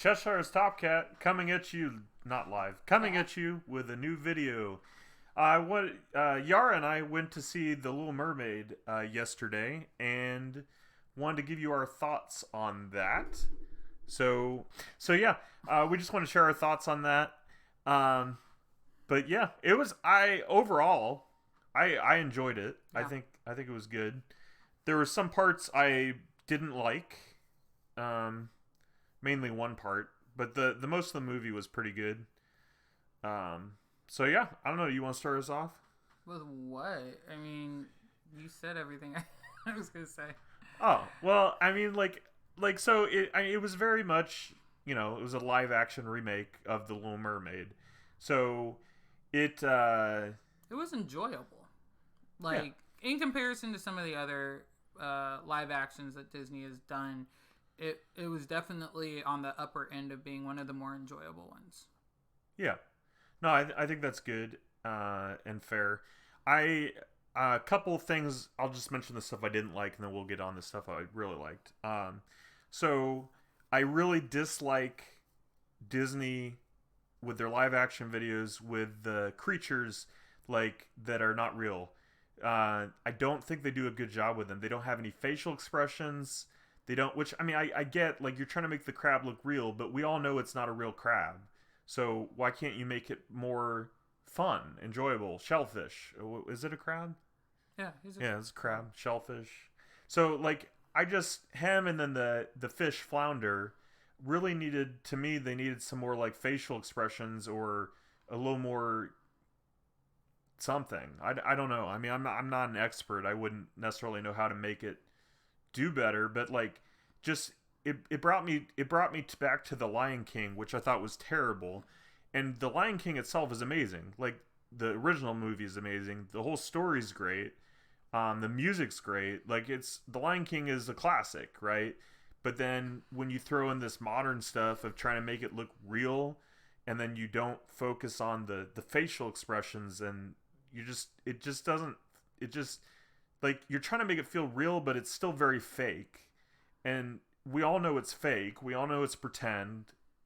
Cheshire's Top Cat coming at you, not live, coming at you with a new video. Yara and I went to see The Little Mermaid yesterday and wanted to give you our thoughts on that. So we just want to share our thoughts on that. But yeah, it was I enjoyed it. Yeah. I think it was good. There were some parts I didn't like. Mainly one part, but the most of the movie was pretty good. So yeah, I don't know. You want to start us off? With what? I mean, you said everything I was gonna say. Oh well, I mean, so it was very much, it was a live action remake of The Little Mermaid. So it was enjoyable. In comparison to some of the other live actions that Disney has done, it was definitely on the upper end of being one of the more enjoyable ones. Yeah. No, I think that's good and fair. A couple things, I'll just mention the stuff I didn't like, and then we'll get on the stuff I really liked. So I really dislike Disney with their live action videos with the creatures that are not real. I don't think they do a good job with them. They don't have any facial expressions. They don't, which, I mean, I get, you're trying to make the crab look real, but we all know it's not a real crab. So why can't you make it more fun, enjoyable? Shellfish. Is it a crab? Yeah, it's a crab. Shellfish. So, him and then the fish flounder really needed, to me, they needed some more, facial expressions or a little more something. I don't know. I mean, I'm not an expert. I wouldn't necessarily know how to make it do better, but it brought me back to The Lion King, which I thought was terrible. And The Lion King itself is amazing. The original movie is amazing. The whole story's great. The music's great. The Lion King is a classic, right? But then when you throw in this modern stuff of trying to make it look real, and then you don't focus on the facial expressions, and it just doesn't, you're trying to make it feel real, but it's still very fake. And we all know it's fake. We all know it's pretend.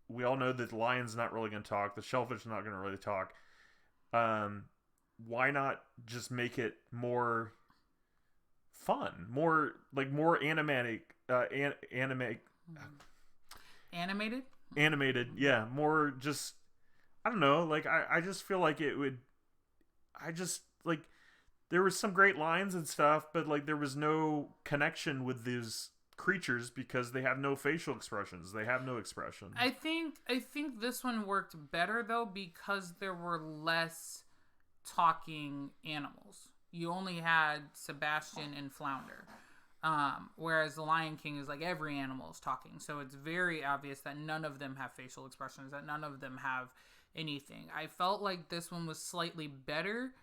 We all know that the lion's not really going to talk. The shellfish is not going to really talk. Why not just make it more fun? More animatic. Animated? Animated, yeah. More just, I don't know. I just feel like it would, there was some great lines and stuff, but there was no connection with these creatures because they have no facial expressions. They have no expression. I think this one worked better though because there were less talking animals. You only had Sebastian and Flounder. Whereas the Lion King is every animal is talking. So it's very obvious that none of them have facial expressions, that none of them have anything. I felt like this one was slightly better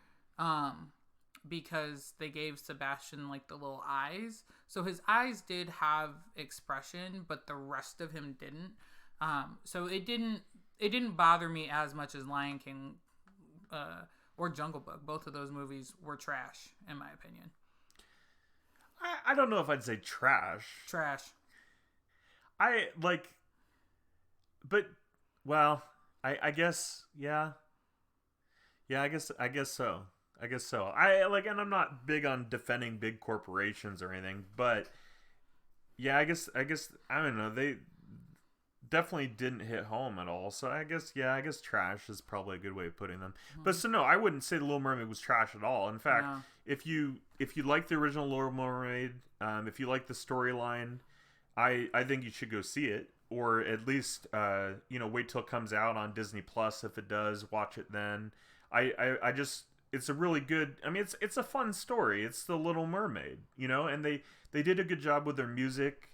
because they gave Sebastian the little eyes. So his eyes did have expression, but the rest of him didn't. So it didn't bother me as much as Lion King or Jungle Book. Both of those movies were trash, in my opinion. I don't know if I'd say trash. Trash. I I guess, yeah. Yeah, I guess so. And I'm not big on defending big corporations or anything, but yeah, I guess I don't know, they definitely didn't hit home at all. So I guess trash is probably a good way of putting them. Mm-hmm. But so no, I wouldn't say The Little Mermaid was trash at all. In fact, no. if you like the original Little Mermaid, if you like the storyline, I think you should go see it, or at least wait till it comes out on Disney Plus. If it does, watch it then. I just, it's a really good, I mean, it's a fun story. It's The Little Mermaid, and they did a good job with their music.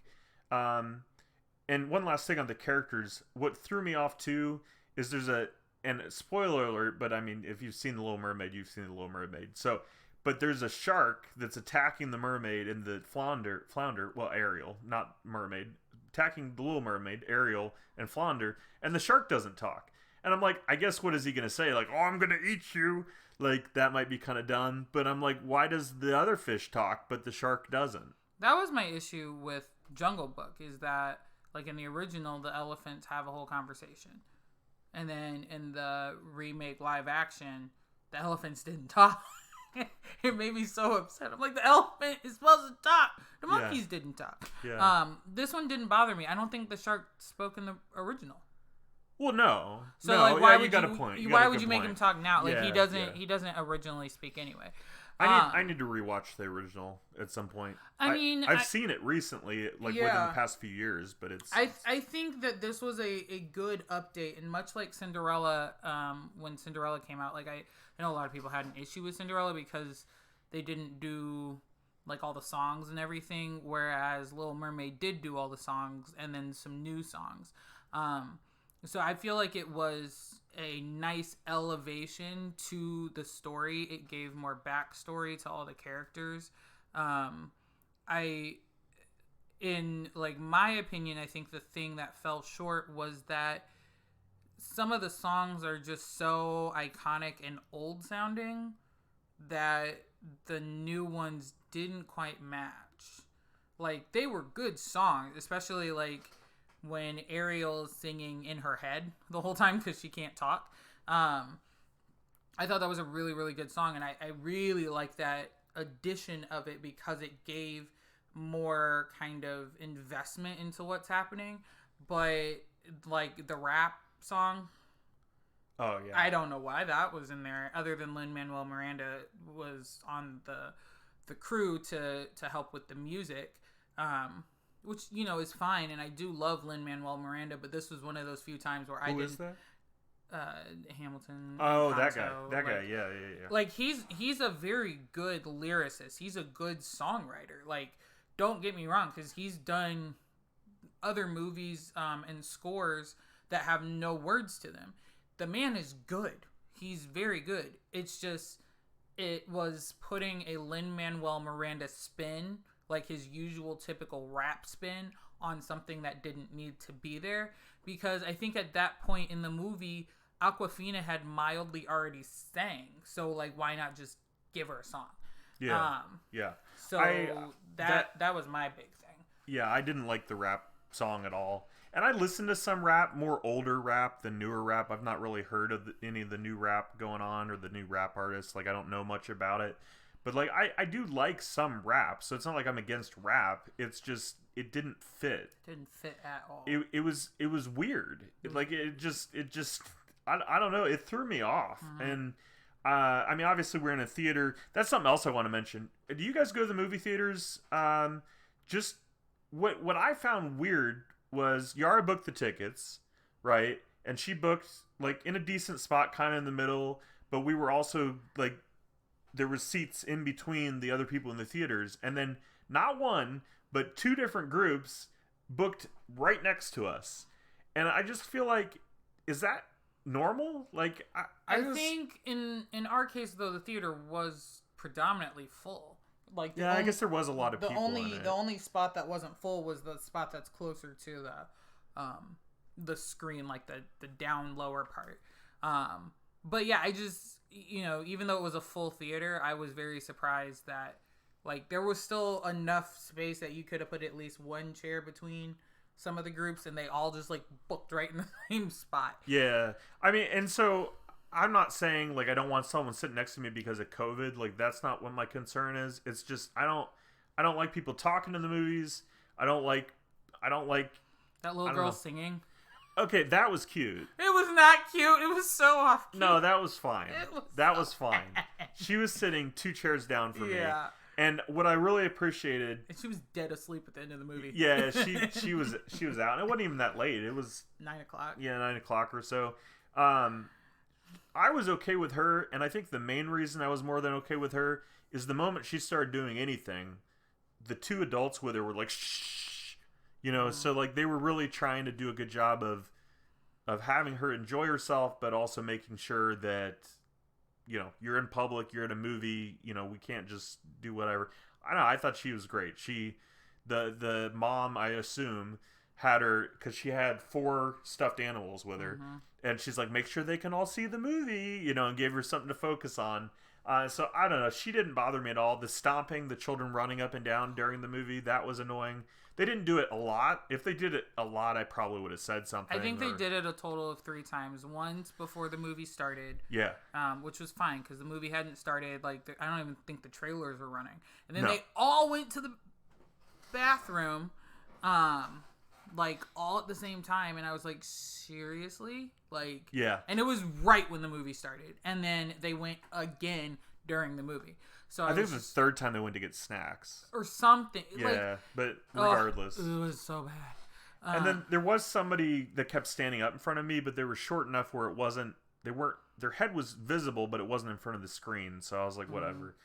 And one last thing on the characters, what threw me off too is and spoiler alert, but I mean, if you've seen The Little Mermaid, you've seen The Little Mermaid. So, but there's a shark that's attacking the mermaid and the flounder, well, Ariel, not mermaid, attacking the Little Mermaid, Ariel and Flounder, and the shark doesn't talk. And I'm like, I guess what is he going to say? Oh, I'm going to eat you. That might be kind of dumb. But I'm like, why does the other fish talk, but the shark doesn't? That was my issue with Jungle Book, is that Like in the original, the elephants have a whole conversation. And then in the remake live action, the elephants didn't talk. It made me so upset. I'm like, the elephant is supposed to talk. The monkeys didn't talk. Yeah. This one didn't bother me. I don't think the shark spoke in the original. Well, no. So no, like, why you would got you? a point. Why would you make him talk now? Like he doesn't. Yeah. He doesn't originally speak anyway. I need to rewatch the original at some point. I've seen it recently, like within the past few years, but it's. I think that this was a good update, and much like Cinderella, when Cinderella came out, like I know a lot of people had an issue with Cinderella because they didn't do like all the songs and everything, whereas Little Mermaid did do all the songs and then some new songs. So I feel like it was a nice elevation to the story. It gave more backstory to all the characters. In like my opinion, I think the thing that fell short was that some of the songs are just so iconic and old sounding that the new ones didn't quite match. Like they were good songs, especially like when Ariel's singing in her head the whole time because she can't talk. I thought that was a really, really good song, and I really like that addition of it because it gave more kind of investment into what's happening. But like the rap song, oh yeah, I don't know why that was in there, other than Lin-Manuel Miranda was on the crew to help with the music. Which, you know, is fine, and I do love Lin-Manuel Miranda, but this was one of those few times where Who is that? Hamilton. Oh, Hanzo, that guy. Yeah. Like, he's a very good lyricist. He's a good songwriter. Like, don't get me wrong, because he's done other movies and scores that have no words to them. The man is good. He's very good. It's just, it was putting a Lin-Manuel Miranda spin, like his usual typical rap spin, on something that didn't need to be there. Because I think at that point in the movie, Awkwafina had mildly already sang. So, like, why not just give her a song? Yeah. So that was my big thing. Yeah, I didn't like the rap song at all. And I listened to some rap, more older rap than newer rap. I've not really heard of any of the new rap going on or the new rap artists. Like, I don't know much about it. But, like, I do like some rap, so it's not like I'm against rap. It's just, it didn't fit. Didn't fit at all. It was weird. It just, I don't know. It threw me off. Mm-hmm. And, I mean, obviously we're in a theater. That's something else I want to mention. Do you guys go to the movie theaters? Just, what I found weird was Yara booked the tickets, right? And she booked, like, in a decent spot, kind of in the middle. But we were also, like, there was seats in between the other people in the theaters, and then not one, but two different groups booked right next to us. And I just feel like, is that normal? Like, I think in our case, though, the theater was predominantly full. Like, I guess there was a lot of people in it. The only spot that wasn't full was the spot that's closer to the screen, like the down lower part. But yeah, I just, you know, even though it was a full theater, I was very surprised that, like, there was still enough space that you could have put at least one chair between some of the groups, and they all just, like, booked right in the same spot. Yeah. I mean, and so I'm not saying, like, I don't want someone sitting next to me because of COVID. Like, that's not what my concern is. It's just, I don't like people talking in the movies. I don't like that little girl singing. Okay, that was cute. It was not cute. It was so off. No, that was fine. That was fine. She was sitting 2 chairs down from me. And what I really appreciated, and she was dead asleep at the end of the movie. Yeah, she was out. And it wasn't even that late. It was 9:00. Yeah, 9:00 or so. I was okay with her, and I think the main reason I was more than okay with her is the moment she started doing anything, the two adults with her were like, shh, you know. So like they were really trying to do a good job of having her enjoy herself, but also making sure that, you know, you're in public, you're in a movie, you know, we can't just do whatever. I don't know. I thought she was great. The mom, I assume, had her, because she had 4 stuffed animals with her, and she's like, make sure they can all see the movie, you know, and gave her something to focus on. So I don't know. She didn't bother me at all. The stomping, the children running up and down during the movie, that was annoying. They didn't do it a lot. If they did it a lot, I probably would have said something. I think they did it a total of 3 times. Once before the movie started. Yeah. Which was fine because the movie hadn't started. Like, I don't even think the trailers were running. And then No. they all went to the bathroom, like, all at the same time. And I was like, seriously? Like, yeah. And it was right when the movie started. And then they went again during the movie. So I think it was the third time they went to get snacks. Or something. Yeah, like, but regardless. It was so bad. And then there was somebody that kept standing up in front of me, but they were short enough where it wasn't, their head was visible, but it wasn't in front of the screen. So I was like, whatever.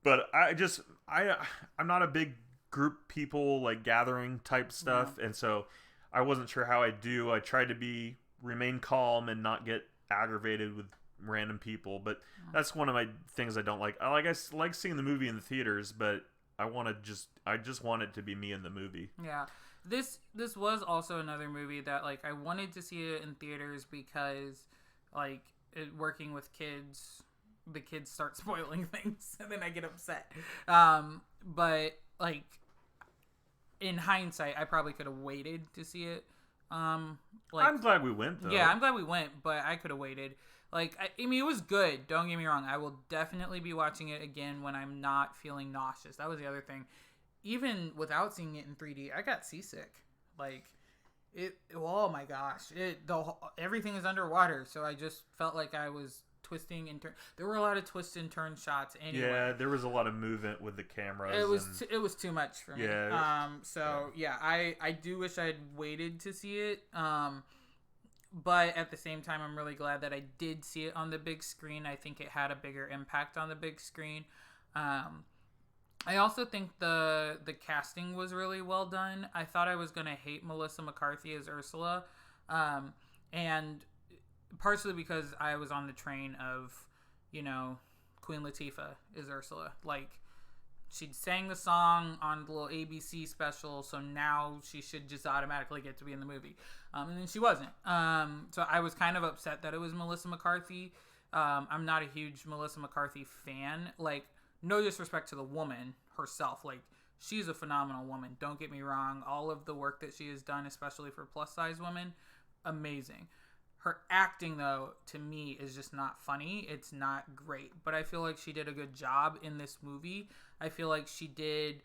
But I'm not a big group people, like gathering type stuff. And so I wasn't sure how I'd do. I tried to remain calm and not get aggravated with random people, but that's one of my things I don't like. I like seeing the movie in the theaters, but I just want it to be me in the movie. Yeah. This was also another movie that, like, I wanted to see it in theaters because, like, working with kids, the kids start spoiling things and then I get upset. But, like, in hindsight, I probably could have waited to see it. I'm glad we went, though. Yeah, I'm glad we went, but I could have waited. Like, I mean, it was good. Don't get me wrong. I will definitely be watching it again when I'm not feeling nauseous. That was the other thing. Even without seeing it in 3D, I got seasick. Like, oh my gosh. Everything is underwater, so I just felt like I was twisting and turn. There were a lot of twist and turn shots anyway. Yeah, there was a lot of movement with the cameras. It was too much for me. Yeah. I do wish I had waited to see it. But at the same time, I'm really glad that I did see it on the big screen. I think it had a bigger impact on the big screen. I also think the casting was really well done. I thought I was going to hate Melissa McCarthy as Ursula. And partially because I was on the train of, Queen Latifah is Ursula. Like, she sang the song on the little ABC special, so now she should just automatically get to be in the movie. And then she wasn't. So I was kind of upset that it was Melissa McCarthy. I'm not a huge Melissa McCarthy fan. Like, no disrespect to the woman herself. Like, she's a phenomenal woman. Don't get me wrong. All of the work that she has done, especially for plus-size women, amazing. Her acting, though, to me, is just not funny. It's not great. But I feel like she did a good job in this movie. I feel like she did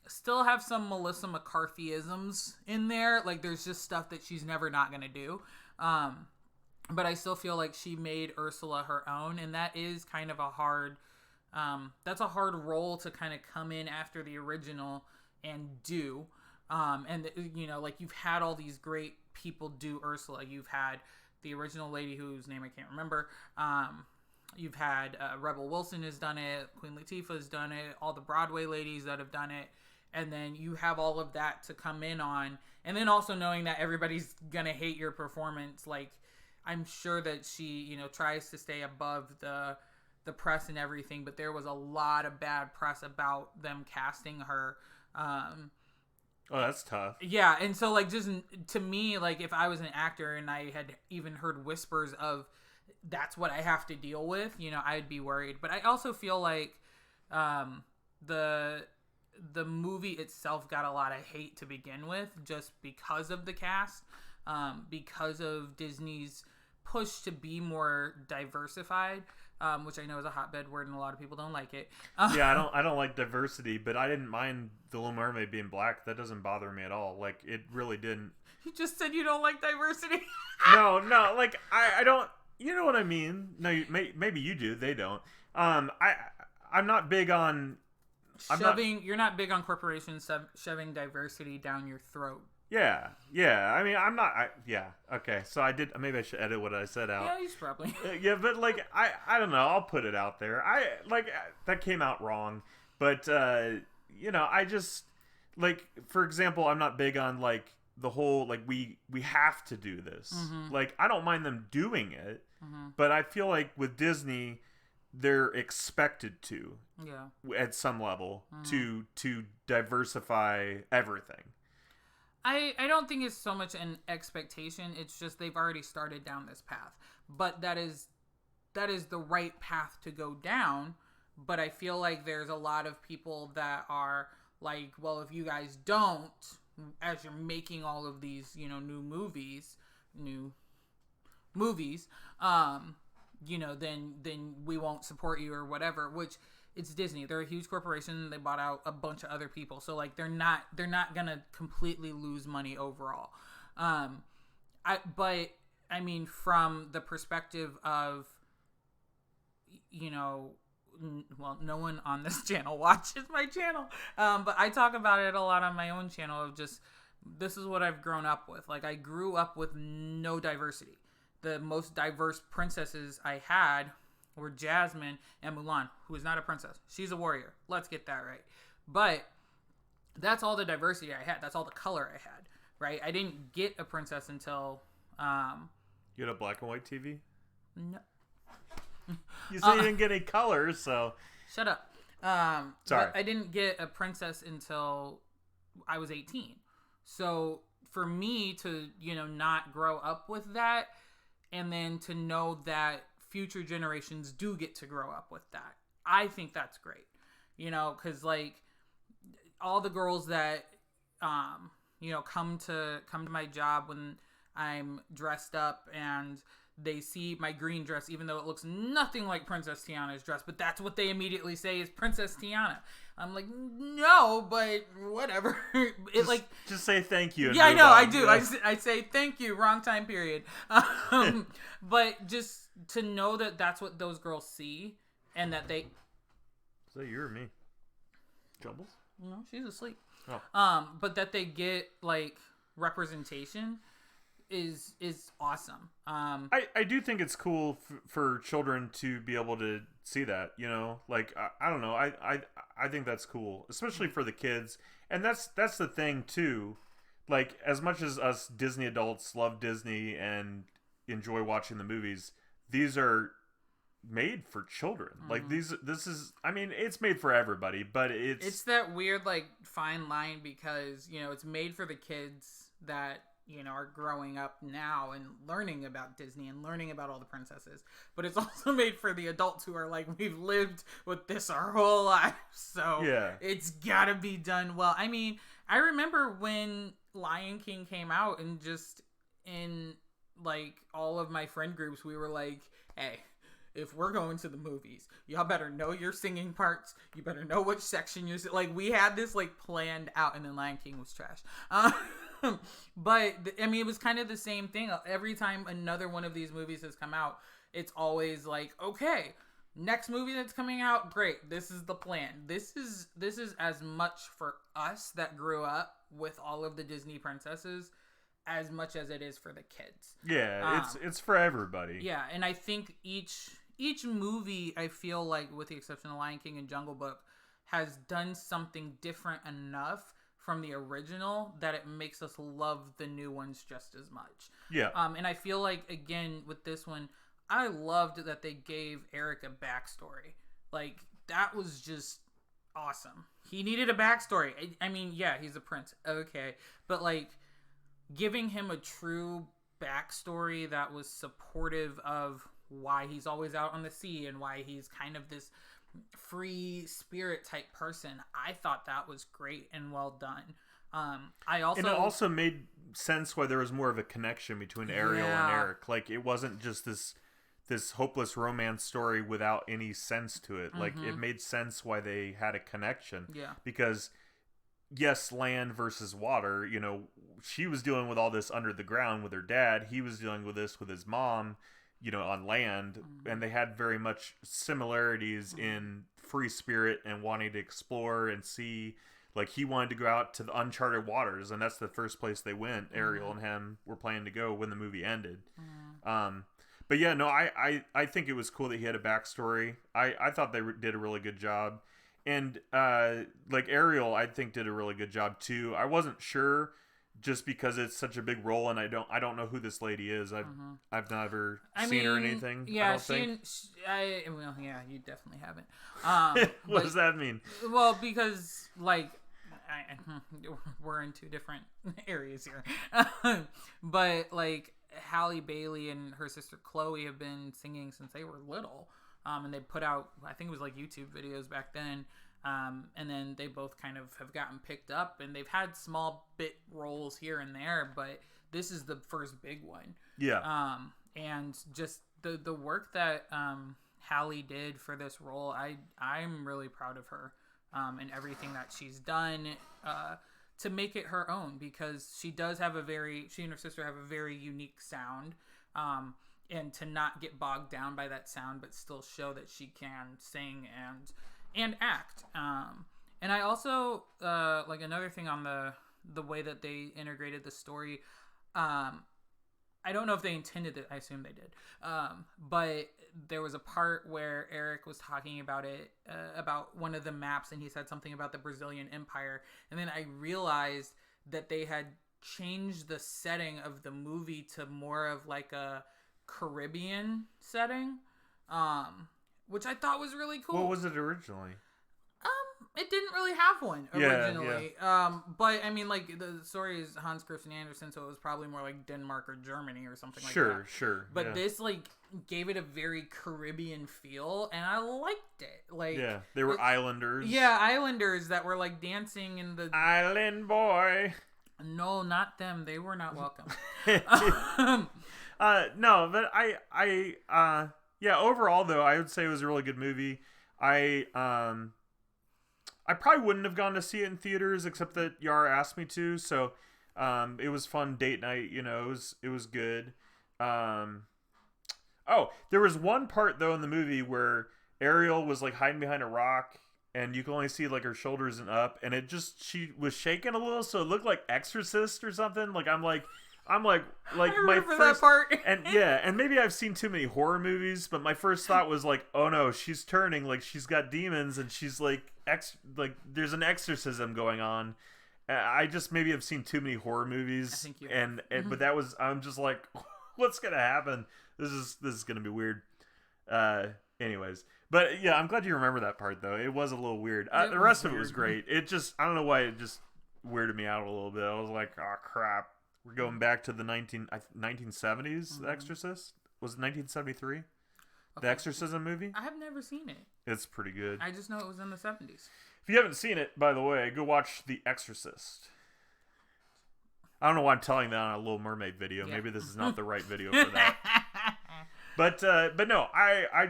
still have some Melissa McCarthyisms in there. Like, there's just stuff that she's never not going to do. But I still feel like she made Ursula her own. And that is kind of a hard... that's a hard role to kind of come in after the original and do. Like, you've had all these great people do Ursula. You've had the original lady whose name I can't remember. You've had Rebel Wilson has done it. Queen Latifah has done it. All the Broadway ladies that have done it. And then you have all of that to come in on. And then also knowing that everybody's going to hate your performance. Like, I'm sure that she, tries to stay above the press and everything. But there was a lot of bad press about them casting her. Oh, that's tough. Yeah, and so, like, just to me, like, if I was an actor and I had even heard whispers of that's what I have to deal with, I'd be worried. But I also feel like the movie itself got a lot of hate to begin with just because of the cast, because of Disney's push to be more diversified. Which I know is a hotbed word and a lot of people don't like it. Yeah, I don't like diversity, but I didn't mind the Little Mermaid being black. That doesn't bother me at all. Like, it really didn't. You just said you don't like diversity. No, like, I don't. You know what I mean? No, maybe you do. They don't. I'm not big on You're not big on corporations shoving diversity down your throat. Yeah. I mean, I'm not. Yeah. Okay. So I did. Maybe I should edit what I said out. Yeah, you should probably. Yeah, but like, I don't know. I'll put it out there. That came out wrong. But I just, like, for example, I'm not big on, like, the whole, like, we have to do this. Mm-hmm. Like, I don't mind them doing it, Mm-hmm. but I feel like with Disney, they're expected to, at some level, Mm-hmm. to diversify everything. I don't think it's so much an expectation. It's just they've already started down this path. But that is the right path to go down. But I feel like there's a lot of people that are like, well, if you guys don't, as you're making all of these, you know, new movies, you know, then we won't support you or whatever. Which, it's Disney. They're a huge corporation. They bought out a bunch of other people, so like they're not gonna completely lose money overall. But I mean, from the perspective of, you know, well, no one on this channel watches my channel, but I talk about it a lot on my own channel of just, this is what I've grown up with. Like, I grew up with no diversity. The most diverse princesses I had were Jasmine and Mulan, who is not a princess. She's a warrior. Let's get that right. But that's all the diversity I had. That's all the color I had, right? I didn't get a princess until... You had a black and white TV? No. You said you didn't get any colors, so... Shut up. Sorry. I didn't get a princess until I was 18. So for me to, you know, not grow up with that, and then to know that future generations do get to grow up with that, I think that's great. You know, because like all the girls that you know, come to my job when I'm dressed up and they see my green dress, even though it looks nothing like Princess Tiana's dress, but that's what they immediately say is Princess Tiana. I'm like, no, but whatever. Just say thank you. Yeah, I know, I do. Yeah. I say thank you, wrong time period. But just to know that that's what those girls see, and that they... Is that you or me? Jumbles? No, she's asleep. Oh. But that they get like representation is awesome. I do think it's cool for children to be able to see that, you know, like I don't know, I think that's cool, especially for the kids. And that's the thing too, like as much as us Disney adults love Disney and enjoy watching the movies, these are made for children. Like this is, I mean, it's made for everybody, but it's that weird like fine line, because, you know, it's made for the kids that, you know, are growing up now and learning about Disney and learning about all the princesses, but it's also made for the adults who are like, we've lived with this our whole lives, so yeah, it's gotta be done well. I mean, I remember when Lion King came out, and just in like all of my friend groups, we were like, hey, if we're going to the movies, y'all better know your singing parts. You better know which section you're... Like, we had this, like, planned out, and then Lion King was trash. But, I mean, it was kind of the same thing. Every time another one of these movies has come out, it's always like, okay, next movie that's coming out, great. This is the plan. This is as much for us that grew up with all of the Disney princesses as much as it is for the kids. Yeah, it's for everybody. Yeah, and I think each movie, I feel like, with the exception of Lion King and Jungle Book, has done something different enough from the original that it makes us love the new ones just as much. Yeah. And I feel like, again, with this one, I loved that they gave Eric a backstory. Like, that was just awesome. He needed a backstory. I mean, yeah, he's a prince. Okay. But, like, giving him a true backstory that was supportive of why he's always out on the sea and why he's kind of this free spirit type person, I thought that was great and well done. And it also made sense why there was more of a connection between Ariel and Eric. Like, it wasn't just this hopeless romance story without any sense to it. Like, it made sense why they had a connection. Yeah. Because yes, land versus water, you know, she was dealing with all this under the ground with her dad. He was dealing with this with his mom, you know, on land. And they had very much similarities in free spirit and wanting to explore and see. Like, he wanted to go out to the uncharted waters, and that's the first place they went. Ariel and him were planning to go when the movie ended. But yeah, no, I think it was cool that he had a backstory. I thought they did a really good job. And like Ariel, I think did a really good job too. I wasn't sure, just because it's such a big role, and I don't know who this lady is. I've never seen her in anything. Yeah, well, yeah, you definitely haven't. What does that mean? Well, because like we're in two different areas here, but like Halle Bailey and her sister Chloe have been singing since they were little. And they put out, I think it was like YouTube videos back then. And then they both kind of have gotten picked up, and they've had small bit roles here and there, but this is the first big one. Yeah. And just the work that Halle did for this role, I'm really proud of her, and everything that she's done to make it her own, because she and her sister have a very unique sound, and to not get bogged down by that sound, but still show that she can sing and act. And I also like another thing on the way that they integrated the story. I don't know if they intended it. I assume they did. But there was a part where Eric was talking about it, about one of the maps, and he said something about the Brazilian Empire. And then I realized that they had changed the setting of the movie to more of like a Caribbean setting, which I thought was really cool. What was it originally? It didn't really have one originally. Yeah. But I mean, like, the story is Hans Christian Andersen, so it was probably more like Denmark or Germany or something like that. Sure. But this, like, gave it a very Caribbean feel, and I liked it. Like, yeah, they were islanders. Yeah, islanders that were like dancing in the Island boy. No, not them. They were not welcome. No, but yeah, overall though, I would say it was a really good movie. I probably wouldn't have gone to see it in theaters, except that Yara asked me to. So, it was fun date night. You know, it was good. Oh, there was one part though in the movie where Ariel was like hiding behind a rock, and you can only see like her shoulders and up, and she was shaking a little, so it looked like Exorcist or something. Like I'm like I my remember first that part. and yeah, and maybe I've seen too many horror movies, but my first thought was like, oh no, she's turning, like she's got demons, and she's like there's an exorcism going on. I just maybe have seen too many horror movies, I think you and but I'm just like, what's gonna happen? This is gonna be weird. Anyways, but yeah, I'm glad you remember that part though. It was a little weird. The rest of it was great. It just, I don't know why it just weirded me out a little bit. I was like, oh crap, we're going back to the 1970s. The Exorcist was it 1973? Okay. The Exorcism movie. I have never seen it. It's pretty good. I just know it was in the 70s. If you haven't seen it, by the way, go watch The Exorcist. I don't know why I'm telling that on a Little Mermaid video. Yeah. Maybe this is not the right video for that. But no, I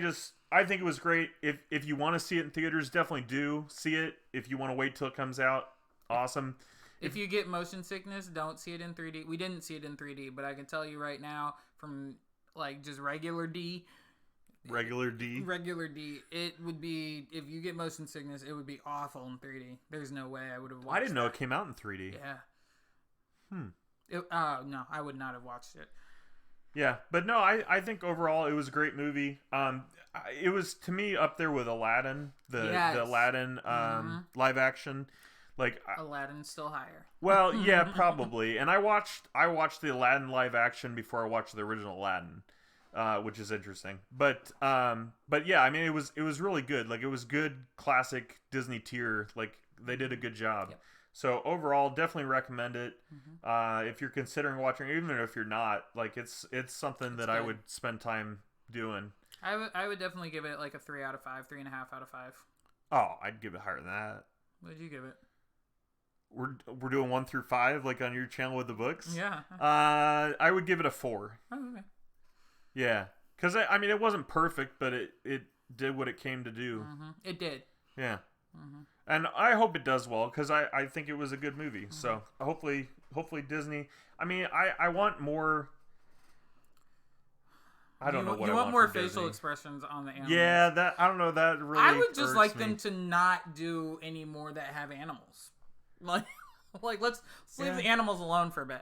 think it was great. If you want to see it in theaters, definitely do see it. If you want to wait till it comes out, awesome. If you get motion sickness, don't see it in 3D. We didn't see it in 3D, but I can tell you right now, from like just regular D, it would be, if you get motion sickness, it would be awful in 3D. There's no way I would have watched it. I didn't know it came out in 3D. Yeah. No, I would not have watched it. Yeah, but no, I think overall it was a great movie. It was, to me, up there with Aladdin, the Aladdin live action. Like Aladdin's still higher. Well, yeah, probably. And I watched the Aladdin live action before I watched the original Aladdin, which is interesting. But yeah, I mean, it was really good. Like, it was good classic Disney tier. Like, they did a good job. Yep. So overall, definitely recommend it. If you're considering watching, even if you're not, like, it's something that good. I would spend time doing. I would definitely give it like a 3 out of 5, 3.5 out of 5. Oh, I'd give it higher than that. What did you give it? We're doing 1 through 5, like on your channel with the books. Yeah. I would give it a 4. Oh, okay. Yeah, because I mean, it wasn't perfect, but it did what it came to do. It did. Yeah. And I hope it does well, because I think it was a good movie. So hopefully Disney. I mean, I want more. I don't know what I want more from facial Disney. Expressions on the animals. Yeah, that I don't know. That really. I would just like me. them to not do any more that have animals. Like let's leave the animals alone for a bit.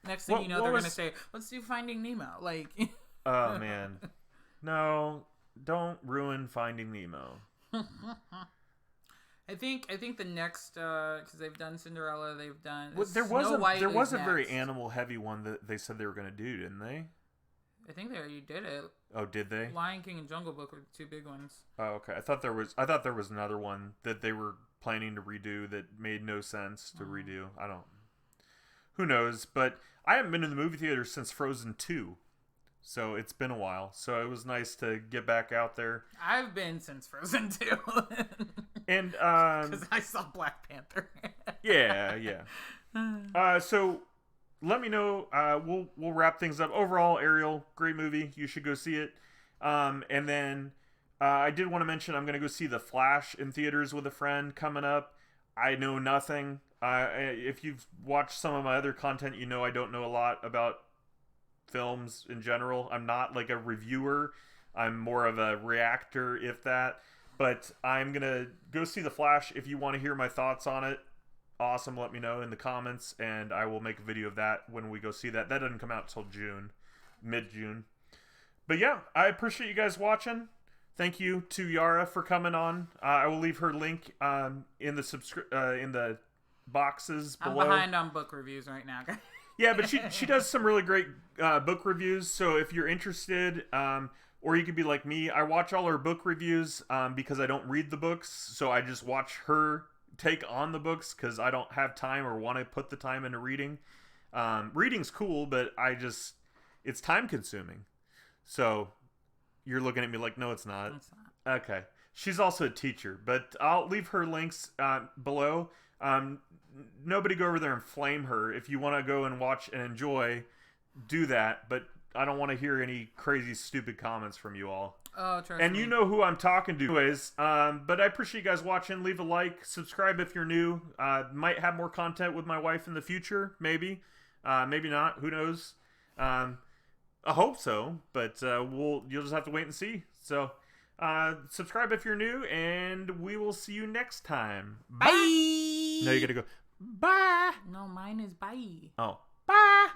Next thing you know, they're gonna say, "Let's do Finding Nemo." Like. Oh man, no! Don't ruin Finding Nemo. I think the next, because they've done Cinderella, they've done there was a very animal heavy one that they said they were gonna do, didn't they? I think they already did it. Oh, did they? Lion King and Jungle Book were the two big ones. Oh, okay. I thought there was another one that they were planning to redo that made no sense to redo. I don't. Who knows? But I haven't been to the movie theater since Frozen 2. So it's been a while. So it was nice to get back out there. I've been since Frozen 2. And because I saw Black Panther. yeah. So let me know. We'll wrap things up. Overall, Ariel, great movie. You should go see it. And then I did want to mention I'm going to go see The Flash in theaters with a friend coming up. I know nothing. If you've watched some of my other content, you know I don't know a lot about films in general. I'm not like a reviewer. I'm more of a reactor, if that. But I'm going to go see The Flash. If you want to hear my thoughts on it, awesome, let me know in the comments, and I will make a video of that when we go see that. That doesn't come out till June, mid-June. But yeah, I appreciate you guys watching. Thank you to Yara for coming on. I will leave her link in the boxes below. I'm behind on book reviews right now. Yeah, but she does some really great book reviews. So if you're interested, or you could be like me, I watch all her book reviews because I don't read the books. So I just watch her take on the books because I don't have time or want to put the time into reading. Reading's cool, but it's time consuming. So you're looking at me like, no, it's not. It's not. Okay. She's also a teacher, but I'll leave her links below. Nobody go over there and flame her. If you want to go and watch and enjoy, do that. But I don't want to hear any crazy, stupid comments from you all. Oh, trust and me. you know who I'm talking to. Anyways, but I appreciate you guys watching. Leave a like. Subscribe if you're new. Might have more content with my wife in the future. Maybe. Maybe not. Who knows? I hope so. But you'll just have to wait and see. So subscribe if you're new. And we will see you next time. Bye. No, you gotta go. Bye. No, mine is bye. Oh. Bye.